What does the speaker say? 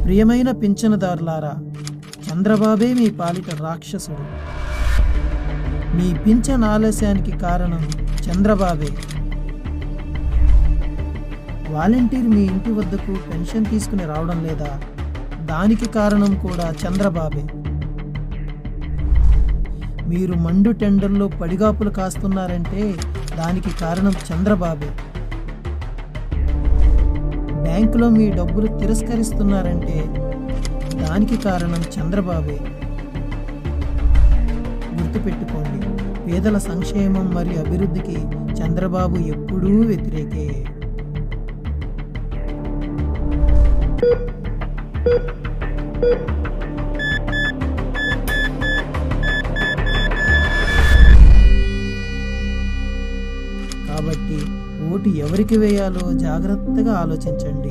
ప్రియమైన పింఛనుదారులారా, చంద్రబాబే మీ పాలిట రాక్షసుడు. మీ పింఛన్ ఆలస్యానికి కారణం చంద్రబాబే. వాలంటీర్ మీ ఇంటి వద్దకు పెన్షన్ తీసుకుని రావడం లేదా? దానికి కారణం కూడా చంద్రబాబే. మీరు మండు టెండర్లో పడిగాపులు కాస్తున్నారంటే దానికి కారణం చంద్రబాబే. బ్యాంకులో మీ డబ్బులు తిరస్కరిస్తున్నారంటే దానికి కారణం చంద్రబాబే. గుర్తుపెట్టుకోండి, పేదల సంక్షేమం మరియు అభివృద్ధికి చంద్రబాబు ఎప్పుడూ వ్యతిరేకే. కాబట్టి ఓటు ఎవరికి వేయాలో జాగ్రత్తగా ఆలోచించండి.